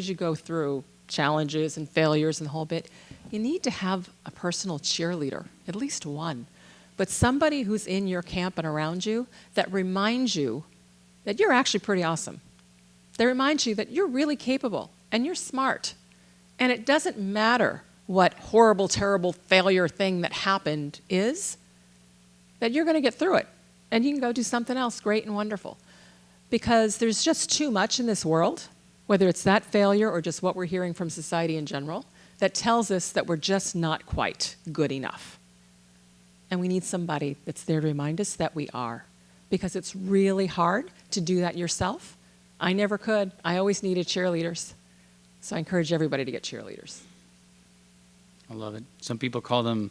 as you go through challenges and failures and the whole bit, you need to have a personal cheerleader, at least one. But somebody who's in your camp and around you that reminds you that you're actually pretty awesome. That reminds you that you're really capable and you're smart. And it doesn't matter what horrible, terrible failure thing that happened is, that you're going to get through it. And you can go do something else great and wonderful. Because there's just too much in this world, whether it's that failure or just what we're hearing from society in general, that tells us that we're just not quite good enough. And we need somebody that's there to remind us that we are. Because it's really hard to do that yourself. I never could. I always needed cheerleaders. So I encourage everybody to get cheerleaders. I love it. Some people call them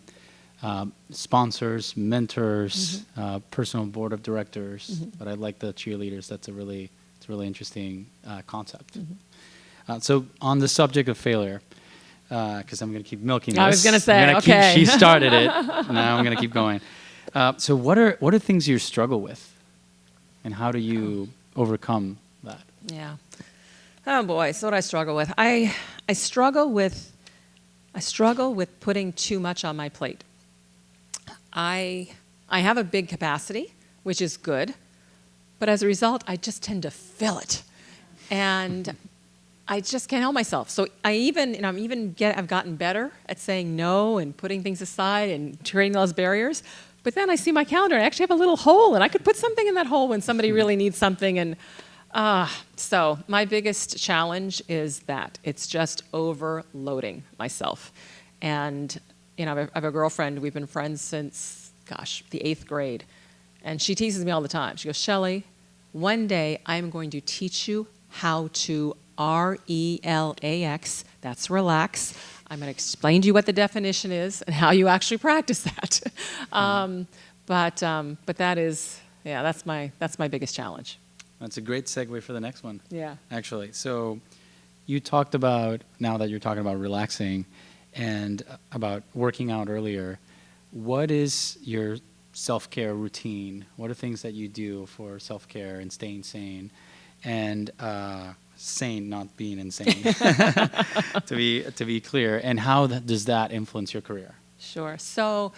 sponsors, mentors, personal board of directors, but I like the cheerleaders. It's a really interesting concept. So on the subject of failure, because I'm going to keep milking this. I was going to say, okay. She started it. Now I'm going to keep going. So what are things you struggle with, and how do you overcome that? Yeah. Oh boy, so what I struggle with. I struggle with putting too much on my plate. I have a big capacity, which is good, but as a result, I just tend to fill it, and I just can't help myself. So I've gotten better at saying no and putting things aside and creating those barriers. But then I see my calendar, and I actually have a little hole, and I could put something in that hole when somebody really needs something. And so my biggest challenge is that it's just overloading myself. And I have a girlfriend. We've been friends since, the 8th grade. And she teases me all the time. She goes, Shellye, one day I'm going to teach you how to RELAX. That's relax. I'm going to explain to you what the definition is and how you actually practice that. But that is, that's my biggest challenge. That's a great segue for the next one. Yeah. Actually, so you talked about, now that you're talking about relaxing and about working out earlier, what is your self-care routine? What are things that you do for self-care and staying sane? And sane, not being insane, to be clear. And how does that influence your career? Sure. So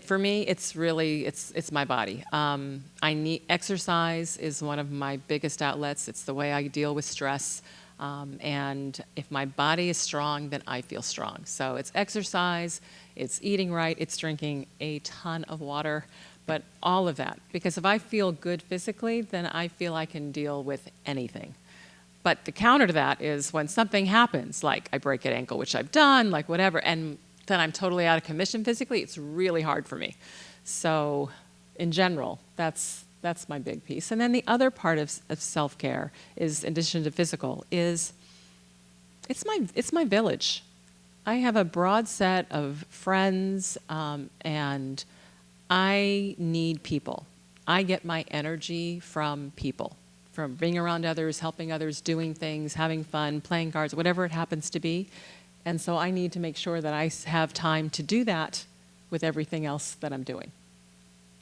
for me, it's really my body. I need exercise is one of my biggest outlets. It's the way I deal with stress. And if my body is strong, then I feel strong. So it's exercise, it's eating right, it's drinking a ton of water, but all of that. Because if I feel good physically, then I feel I can deal with anything. But the counter to that is when something happens, like I break an ankle, which I've done, like whatever, and then I'm totally out of commission physically, it's really hard for me. So in general, that's my big piece. And then the other part of self-care is, in addition to physical, it's my village. I have a broad set of friends, and I need people. I get my energy from people, from being around others, helping others, doing things, having fun, playing cards, whatever it happens to be. And so I need to make sure that I have time to do that with everything else that I'm doing.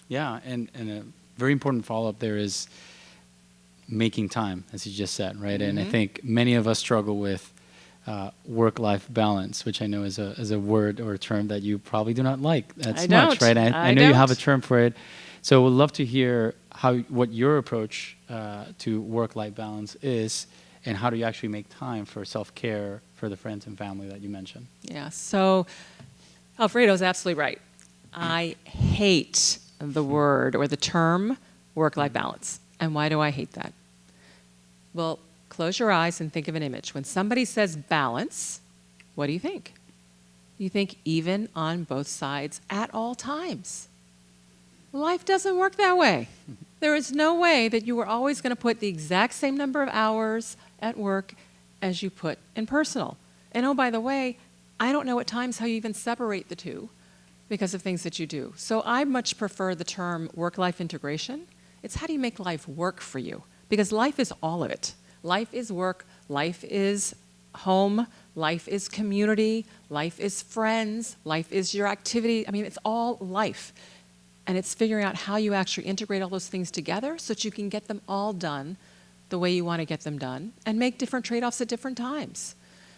Yeah, and a very important follow-up there is making time, as you just said, right? And I think many of us struggle with work-life balance, which I know is a word or a term that you probably do not like that much, right? I know you have a term for it. So we'd love to hear what your approach to work-life balance is, and how do you actually make time for self-care for the friends and family that you mentioned? Yeah, so Alfredo's absolutely right. I hate the word or the term work-life balance. And why do I hate that? Well, close your eyes and think of an image. When somebody says balance, what do you think? You think even on both sides at all times. Life doesn't work that way. There is no way that you are always going to put the exact same number of hours at work as you put in personal. And oh, by the way, I don't know at times how you even separate the two because of things that you do. So I much prefer the term work-life integration. It's how do you make life work for you? Because life is all of it. Life is work, life is home, life is community, life is friends, life is your activity. I mean, it's all life. And it's figuring out how you actually integrate all those things together so that you can get them all done the way you want to get them done, and make different trade-offs at different times.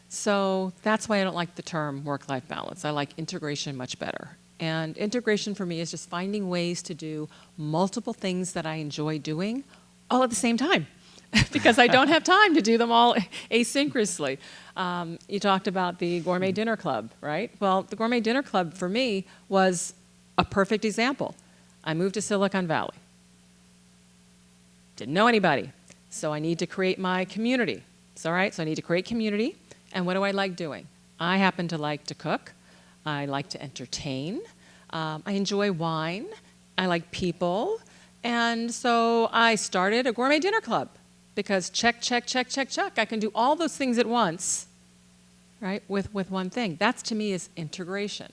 So that's why I don't like the term work-life balance. I like integration much better. And integration for me is just finding ways to do multiple things that I enjoy doing all at the same time. Because I don't have time to do them all asynchronously. You talked about the gourmet dinner club, right? Well, the gourmet dinner club for me was a perfect example. I moved to Silicon Valley. Didn't know anybody. So I need to create my community. It's all right, so I need to create community. And what do I like doing? I happen to like to cook. I like to entertain. I enjoy wine. I like people. And so I started a gourmet dinner club. Because check, check, check, check, check. I can do all those things at once, right, with one thing. That, to me, is integration.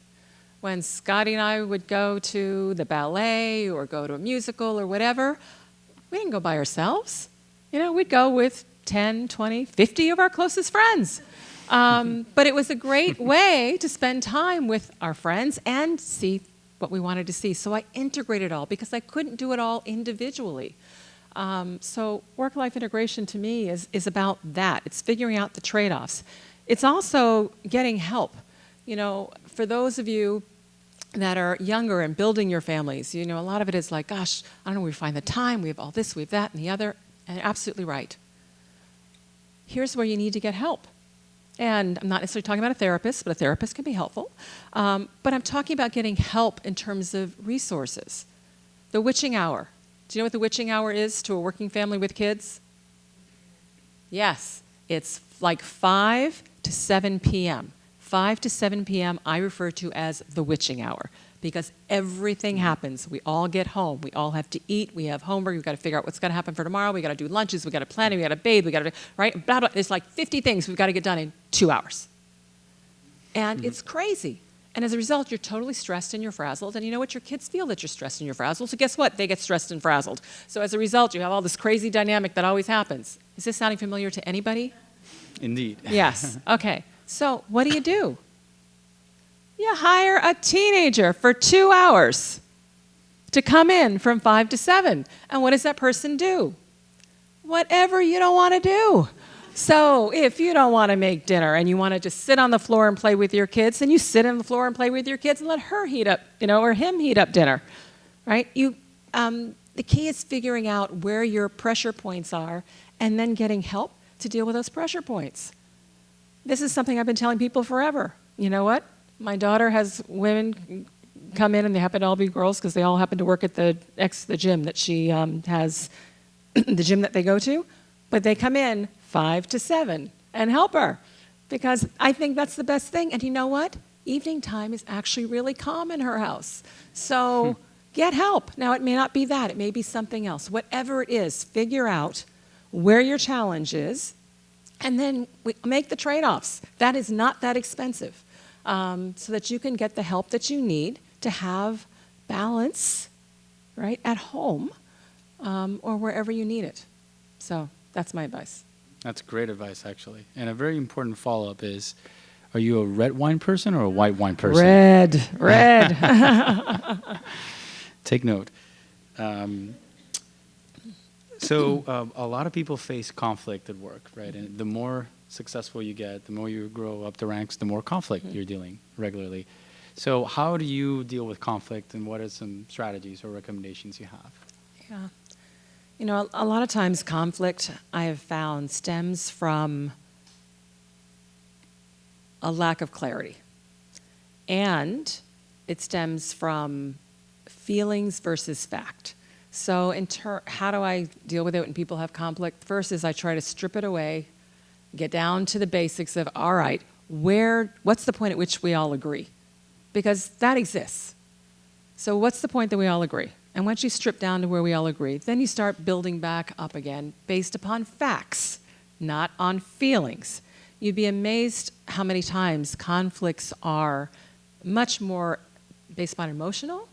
When Scotty and I would go to the ballet or go to a musical or whatever, we didn't go by ourselves. You know, we'd go with 10, 20, 50 of our closest friends. But it was a great way to spend time with our friends and see what we wanted to see. So I integrated it all because I couldn't do it all individually. So work-life integration to me is about that. It's figuring out the trade-offs. It's also getting help. You know, for those of you that are younger and building your families, you know, a lot of it is like, gosh, I don't know where we find the time. We have all this, we have that, and the other. And you're absolutely right. Here's where you need to get help. And I'm not necessarily talking about a therapist, but a therapist can be helpful. But I'm talking about getting help in terms of resources. The witching hour. Do you know what the witching hour is to a working family with kids? Yes, it's like 5 to 7 p.m. 5 to 7 p.m. I refer to as the witching hour because everything happens. We all get home. We all have to eat. We have homework. We've got to figure out what's going to happen for tomorrow. We've got to do lunches. We've got to plan it. We've got to bathe. We've got to, right? Blah, blah. There's like 50 things we've got to get done in 2 hours. And it's crazy. And as a result, you're totally stressed and you're frazzled. And you know what? Your kids feel that you're stressed and you're frazzled. So guess what? They get stressed and frazzled. So as a result, you have all this crazy dynamic that always happens. Is this sounding familiar to anybody? Indeed. Yes. Okay. So what do? You hire a teenager for 2 hours to come in from 5 to 7. And what does that person do? Whatever you don't want to do. So if you don't want to make dinner and you want to just sit on the floor and play with your kids, then you sit on the floor and play with your kids and let her heat up, you know, or him heat up dinner, right? The key is figuring out where your pressure points are and then getting help to deal with those pressure points. This is something I've been telling people forever. You know what? My daughter has women come in and they happen to all be girls because they all happen to work at the gym that she has, the gym that they go to, but they come in 5 to 7 and help her because I think that's the best thing. And you know what? Evening time is actually really calm in her house. So get help. Now, it may not be that. It may be something else. Whatever it is, figure out where your challenge is and then make the trade-offs. That is not that expensive so that you can get the help that you need to have balance, right, at home or wherever you need it. So that's my advice. That's great advice, actually. And a very important follow-up is, are you a red wine person or a white wine person? Red. Take note. So a lot of people face conflict at work, right? And the more successful you get, the more you grow up the ranks, the more conflict you're dealing regularly. So how do you deal with conflict, and what are some strategies or recommendations you have? Yeah. You know, a lot of times conflict, I have found, stems from a lack of clarity. And it stems from feelings versus fact. So how do I deal with it when people have conflict? First is I try to strip it away, get down to the basics of, all right, what's the point at which we all agree? Because that exists. So what's the point that we all agree? And once you strip down to where we all agree, then you start building back up again based upon facts, not on feelings. You'd be amazed how many times conflicts are much more based upon emotional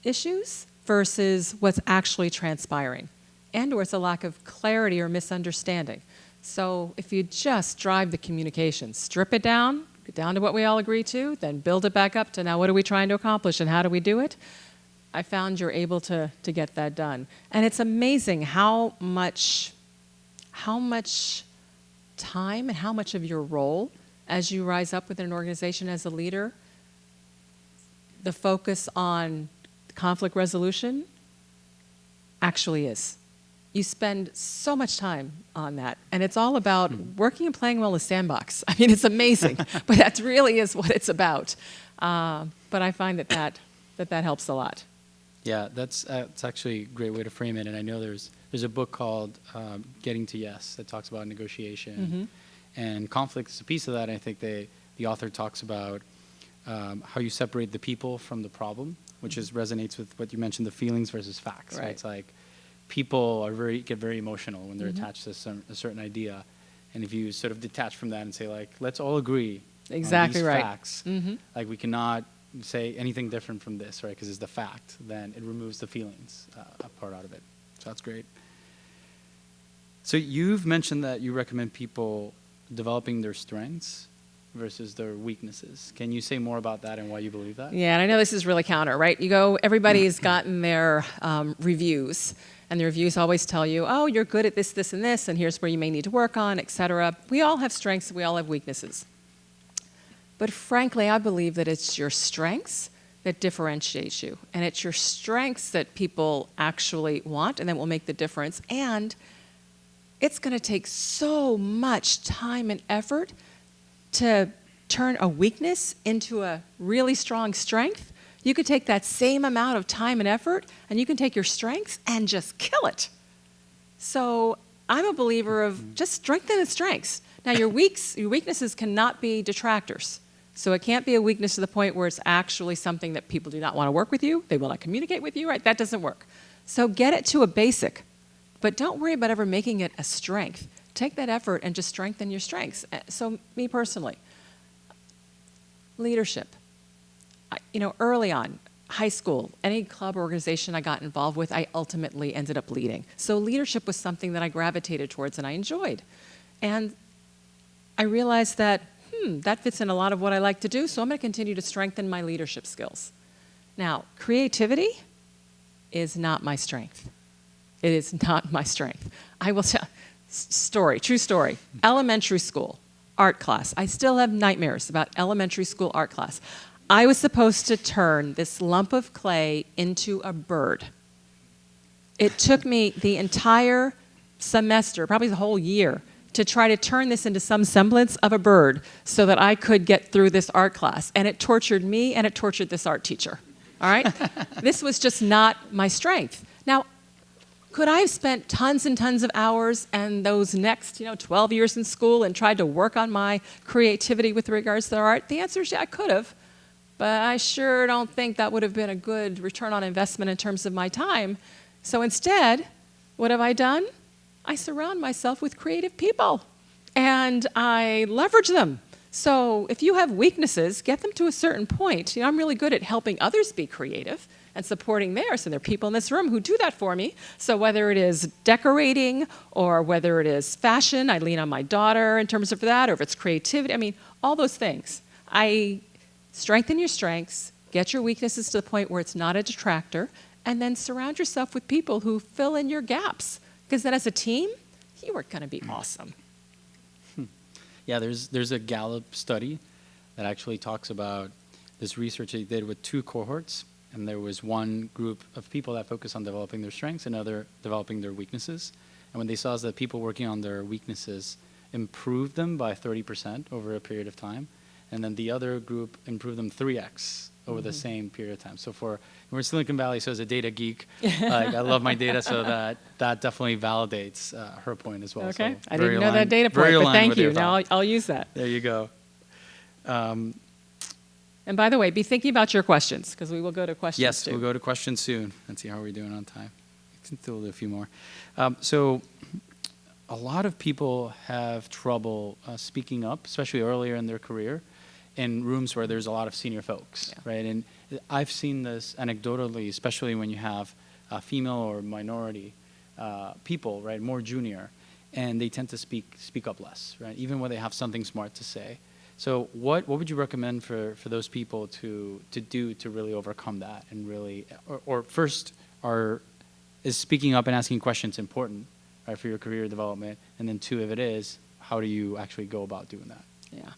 issues versus what's actually transpiring, and or it's a lack of clarity or misunderstanding. So if you just drive the communication, strip it down, get down to what we all agree to, then build it back up to now what are we trying to accomplish and how do we do it? I found you're able to get that done. And it's amazing how much how much time and how much of your role as you rise up within an organization as a leader, the focus on conflict resolution actually is. You spend so much time on that, and it's all about working and playing well in the sandbox. I mean, it's amazing, but that really is what it's about. But I find that helps a lot. Yeah, that's actually a great way to frame it. And I know there's a book called Getting to Yes that talks about negotiation. And conflict is a piece of that. And I think the author talks about how you separate the people from the problem, which resonates with what you mentioned, the feelings versus facts. Right? It's like people get very emotional when they're attached to a certain idea. And if you sort of detach from that and say, like, let's all agree on these facts, like we cannot say anything different from this, right? Because it's the fact, then it removes the feelings part out of it. So that's great. So you've mentioned that you recommend people developing their strengths versus their weaknesses. Can you say more about that and why you believe that? Yeah, and I know this is really counter, right? You go, everybody's gotten their reviews, and the reviews always tell you, oh, you're good at this, this, and this, and here's where you may need to work on, et cetera. We all have strengths, we all have weaknesses. But frankly, I believe that it's your strengths that differentiate you, and it's your strengths that people actually want and that will make the difference. And it's going to take so much time and effort to turn a weakness into a really strong strength. You could take that same amount of time and effort, and you can take your strengths and just kill it. So I'm a believer of just strengthen the strengths. Now, your weaknesses cannot be detractors. So it can't be a weakness to the point where it's actually something that people do not want to work with you, they will not communicate with you, right? That doesn't work. So get it to a basic, but don't worry about ever making it a strength. Take that effort and just strengthen your strengths. So me personally, leadership. Early on, high school, any club or organization I got involved with, I ultimately ended up leading. So leadership was something that I gravitated towards and I enjoyed. And I realized that that fits in a lot of what I like to do, so I'm going to continue to strengthen my leadership skills. Now, creativity is not my strength. It is not my strength. I will tell, true story, elementary school, art class. I still have nightmares about elementary school art class. I was supposed to turn this lump of clay into a bird. It took me the entire semester, probably the whole year, to try to turn this into some semblance of a bird so that I could get through this art class. And it tortured me and it tortured this art teacher. All right? This was just not my strength. Now, could I have spent tons and tons of hours and those next 12 years in school and tried to work on my creativity with regards to art? The answer is yeah, I could have. But I sure don't think that would have been a good return on investment in terms of my time. So instead, what have I done? I surround myself with creative people, and I leverage them. So if you have weaknesses, get them to a certain point. I'm really good at helping others be creative and supporting theirs, and there are people in this room who do that for me. So whether it is decorating or whether it is fashion, I lean on my daughter in terms of that, or if it's creativity, all those things. I strengthen your strengths, get your weaknesses to the point where it's not a detractor, and then surround yourself with people who fill in your gaps. Because then as a team, you are going to be awesome. Yeah, there's a Gallup study that actually talks about this research they did with 2 cohorts. And there was one group of people that focused on developing their strengths, another developing their weaknesses. And what they saw is that people working on their weaknesses improved them by 30% over a period of time. And then the other group improved them 3x over the same period of time. So we're in Silicon Valley, so as a data geek, I love my data, so that definitely validates her point as well. Okay, So I didn't know that data point, but thank you. Now I'll use that. There you go. And by the way, be thinking about your questions, because we will go to questions yes, too. We'll go to questions soon. Let's see how we're doing on time. We can still do a few more. So a lot of people have trouble speaking up, especially earlier in their career, in rooms where there's a lot of senior folks, right? And I've seen this anecdotally, especially when you have female or minority people, right, more junior, and they tend to speak up less, right, even when they have something smart to say. So what would you recommend for those people to do to really overcome that and really, or first, is speaking up and asking questions important right, for your career development? And then 2, if it is, how do you actually go about doing that? Yeah.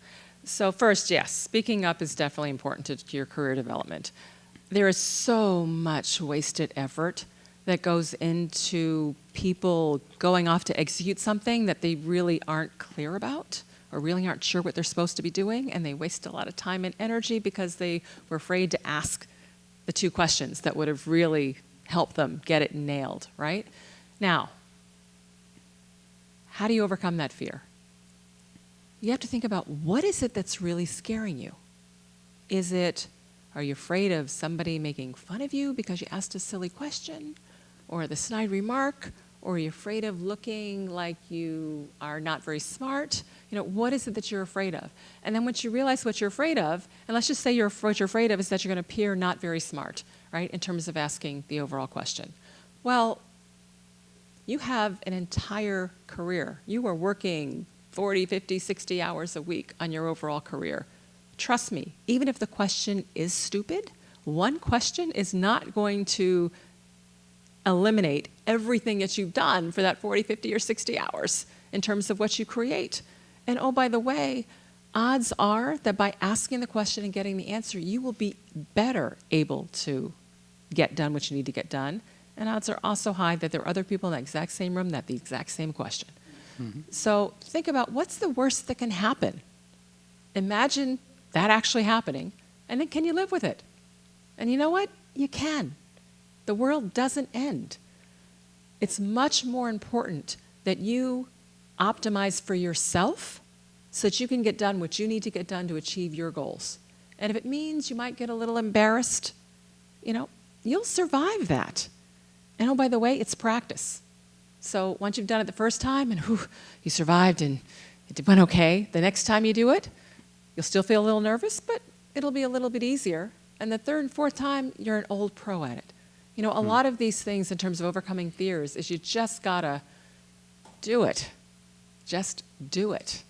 So first, yes, speaking up is definitely important to your career development. There is so much wasted effort that goes into people going off to execute something that they really aren't clear about or really aren't sure what they're supposed to be doing, and they waste a lot of time and energy because they were afraid to ask the 2 questions that would have really helped them get it nailed, right? Now, how do you overcome that fear? You have to think about, what is it that's really scaring you? Are you afraid of somebody making fun of you because you asked a silly question, or the snide remark, or are you afraid of looking like you are not very smart? What is it that you're afraid of? And then once you realize what you're afraid of, and let's just say what you're afraid of is that you're going to appear not very smart, right, in terms of asking the overall question. Well, you have an entire career. You are working 40, 50, 60 hours a week on your overall career. Trust me, even if the question is stupid, one question is not going to eliminate everything that you've done for that 40, 50, or 60 hours in terms of what you create. And oh, by the way, odds are that by asking the question and getting the answer, you will be better able to get done what you need to get done. And odds are also high that there are other people in the exact same room that have the exact same question. Mm-hmm. So think about, what's the worst that can happen? Imagine that actually happening, and then can you live with it? And you know what? You can. The world doesn't end. It's much more important that you optimize for yourself so that you can get done what you need to get done to achieve your goals. And if it means you might get a little embarrassed, you'll survive that. And oh, by the way, it's practice. So once you've done it the first time and you survived and it went okay, the next time you do it, you'll still feel a little nervous, but it'll be a little bit easier. And the 3rd and 4th time, you're an old pro at it. A lot of these things in terms of overcoming fears is you just gotta do it. Just do it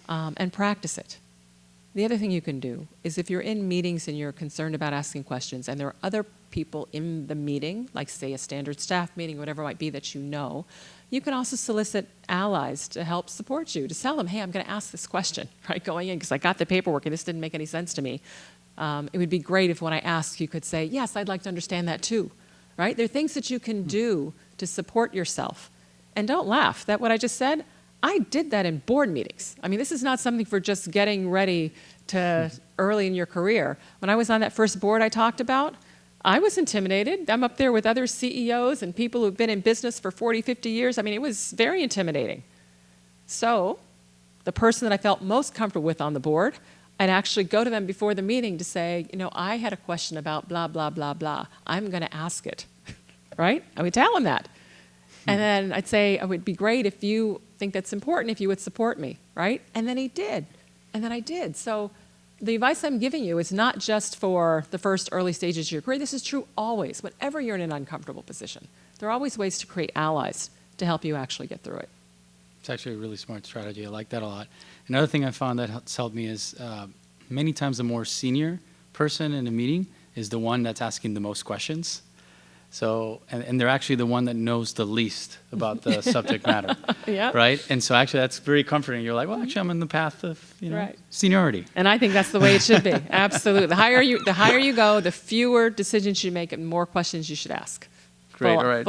and practice it. The other thing you can do is, if you're in meetings and you're concerned about asking questions and there are other people in the meeting, like say a standard staff meeting, whatever it might be that you can also solicit allies to help support you, to tell them, hey, I'm going to ask this question, right, going in, because I got the paperwork and this didn't make any sense to me. It would be great if when I ask, you could say, yes, I'd like to understand that too, right? There are things that you can do to support yourself. And don't laugh. That what I just said, I did that in board meetings. I mean, this is not something for just getting ready to early in your career. When I was on that first board I talked about, I was intimidated. I'm up there with other CEOs and people who've been in business for 40, 50 years. I mean, it was very intimidating. So the person that I felt most comfortable with on the board, I'd actually go to them before the meeting to say, I had a question about blah, blah, blah, blah. I'm going to ask it, right? I would tell them that. And then I'd say, it would be great if you think that's important, if you would support me, right? And then he did. And then I did. So the advice I'm giving you is not just for the first early stages of your career. This is true always, whenever you're in an uncomfortable position. There are always ways to create allies to help you actually get through it. It's actually a really smart strategy. I like that a lot. Another thing I found that has helped me is many times the more senior person in a meeting is the one that's asking the most questions. So, and they're actually the one that knows the least about the subject matter, Yep. right? And so actually that's very comforting. You're like, well, actually I'm in the path of, right. Seniority. And I think that's the way it should be. Absolutely. The higher you go, the fewer decisions you make and more questions you should ask. Great, all right.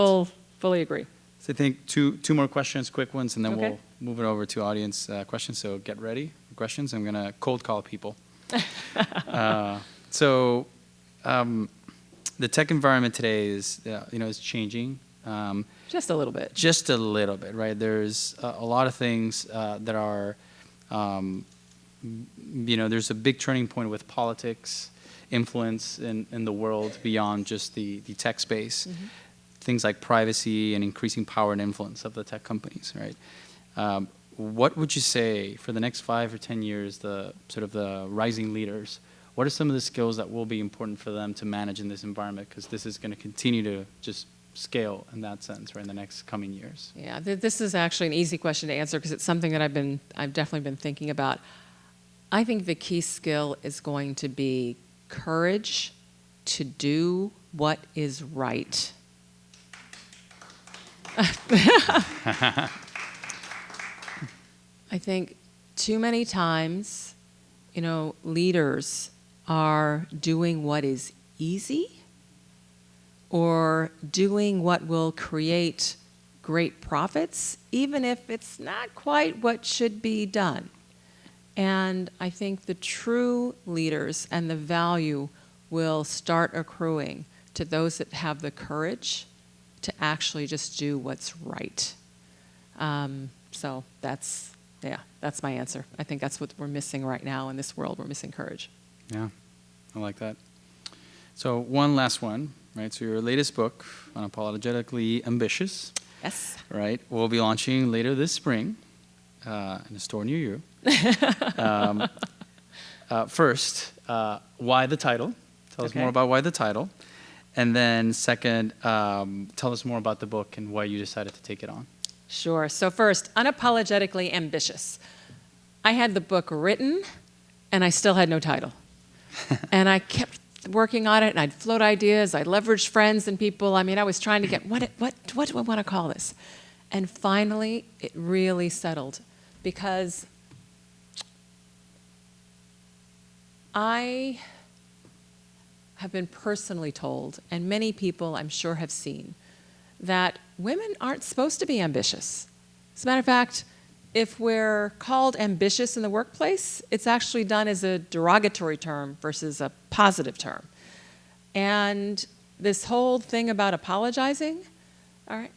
Fully agree. So I think two more questions, quick ones, and then Okay. we'll move it over to audience questions. So get ready for questions. I'm going to cold call people. The tech environment today is, is changing. Just a little bit. Just a little bit, right? There's a lot of things that are, there's a big turning point with politics, influence in the world beyond just the tech space. Mm-hmm. Things like privacy and increasing power and influence of the tech companies, right? What would you say for the next 5 or 10 years, the rising leaders? What are some of the skills that will be important for them to manage in this environment? Because this is going to continue to just scale in that sense, right, in the next coming years. Yeah, this is actually an easy question to answer because it's something that I've definitely been thinking about. I think the key skill is going to be courage to do what is right. I think too many times, leaders are doing what is easy or doing what will create great profits, even if it's not quite what should be done. And I think the true leaders and the value will start accruing to those that have the courage to actually just do what's right. So that's my answer. I think that's what we're missing right now in this world. We're missing courage. Yeah, I like that. So one last one, right? So your latest book, Unapologetically Ambitious. Yes. Right, will be launching later this spring in a store near you. First, why the title? Tell us more about why the title. And then second, tell us more about the book and why you decided to take it on. Sure. So first, Unapologetically Ambitious. I had the book written, and I still had no title. And I kept working on it, and I'd float ideas. I'd leverage friends and people. I mean, I was trying to get, what do I want to call this? And finally, it really settled, because I have been personally told, and many people I'm sure have seen, that women aren't supposed to be ambitious. As a matter of fact, if we're called ambitious in the workplace, it's actually done as a derogatory term versus a positive term. And this whole thing about apologizing, all right,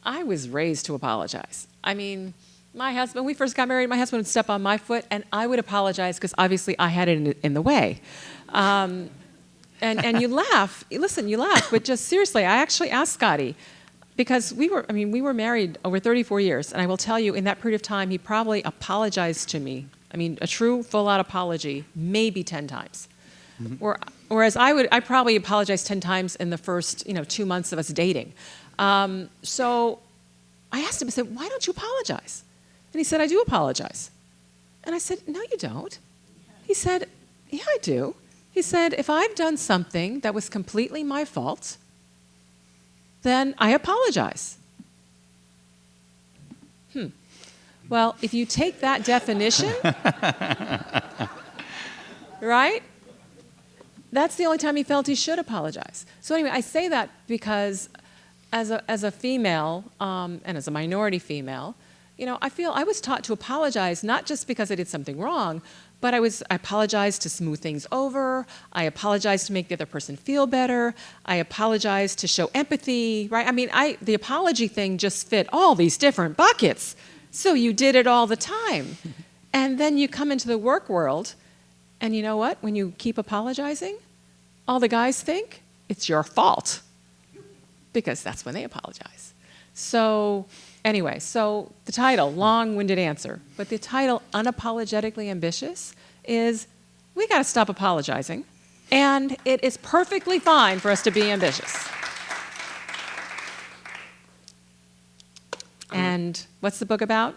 I was raised to apologize. I mean, my husband, when we first got married, my husband would step on my foot, and I would apologize because obviously I had it in the way. And you laugh. Listen, you laugh, but just seriously, I actually asked Scotty, because we were married over 34 years, and I will tell you, in that period of time, he probably apologized to me. I mean, a true, full-out apology, maybe 10 times. Mm-hmm. Whereas I probably apologized 10 times in the first, 2 months of us dating. So I asked him, I said, why don't you apologize? And he said, I do apologize. And I said, no, you don't. He said, yeah, I do. He said, if I've done something that was completely my fault, then I apologize. Well, if you take that definition, right? That's the only time he felt he should apologize. So anyway, I say that because as a female, and as a minority female, I feel I was taught to apologize, not just because I did something wrong, but I apologized to smooth things over. I apologized to make the other person feel better. I apologized to show empathy, right? I mean, the apology thing just fit all these different buckets. So you did it all the time. And then you come into the work world, and you know what? When you keep apologizing, all the guys think it's your fault, because that's when they apologize. So anyway, so the title, long-winded answer, but the title, Unapologetically Ambitious, is we got to stop apologizing, and it is perfectly fine for us to be ambitious. And what's the book about?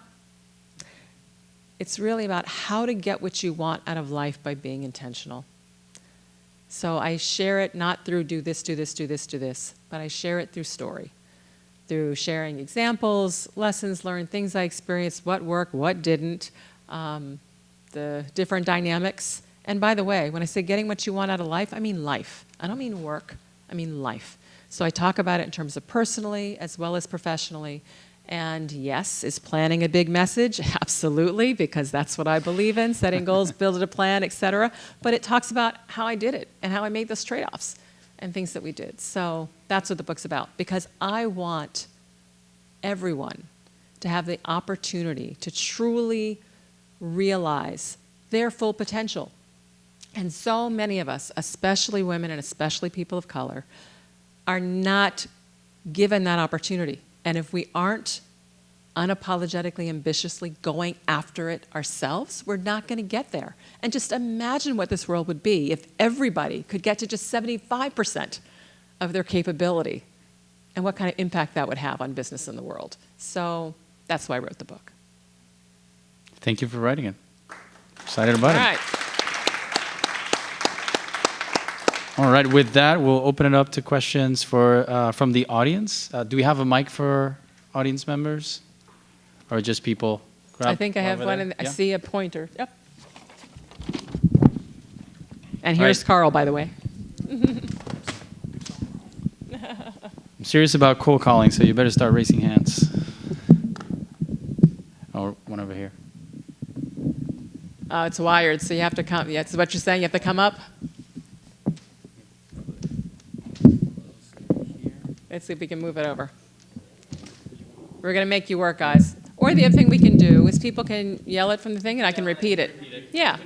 It's really about how to get what you want out of life by being intentional. So I share it not through do this, do this, do this, do this, but I share it through story. Through sharing examples, lessons learned, things I experienced, what worked, what didn't, the different dynamics. And by the way, when I say getting what you want out of life, I mean life. I don't mean work, I mean life. So I talk about it in terms of personally as well as professionally. And yes, is planning a big message? Absolutely, because that's what I believe in, setting goals, building a plan, etc. But it talks about how I did it and how I made those trade-offs and things that we did. So that's what the book's about, because I want everyone to have the opportunity to truly realize their full potential. And so many of us, especially women and especially people of color, are not given that opportunity. And if we aren't unapologetically, ambitiously going after it ourselves, we're not going to get there. And just imagine what this world would be if everybody could get to just 75% of their capability, and what kind of impact that would have on business in the world. So that's why I wrote the book. Thank you for writing it. Excited about it. All right. All right, with that, we'll open it up to questions from the audience. Do we have a mic for audience members? Or just people? I think I have over one. there? I Yeah? see a pointer. Yep. And here's right. Carl, by the way. I'm serious about cold calling, so you better start raising hands. Or one over here. Oh, it's wired, so you have to come. Yeah, so what you're saying, you have to come up? Let's see if we can move it over. We're going to make you work, guys. Or the other thing we can do is people can yell it from the thing, and I can repeat it. Yeah.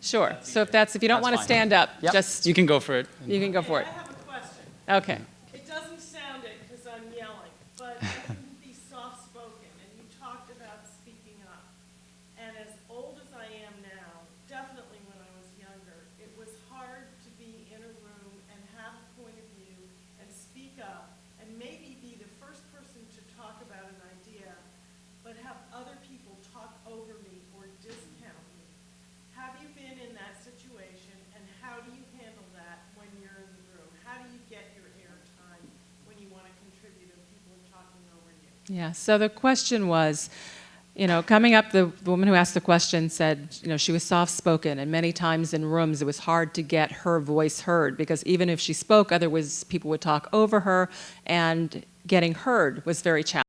Sure. So if you don't want to stand up, Yep. just You can go for it. you can go for it. I have a question. Okay. It doesn't sound it because I'm yelling, but I can be soft-spoken, and you talked about speaking up. And as old as I am now, definitely when I was younger, it was hard to be in a room and have a point of view and speak up and maybe be the first person to talk about an idea, but have other people talk over me or discount me. Have you been in that situation, and how do you handle that when you're in the room? How do you get your airtime when you want to contribute and people are talking over you? Yeah. So the question was, coming up, the woman who asked the question said, she was soft-spoken, and many times in rooms it was hard to get her voice heard because even if she spoke, people would talk over her, and getting heard was very challenging.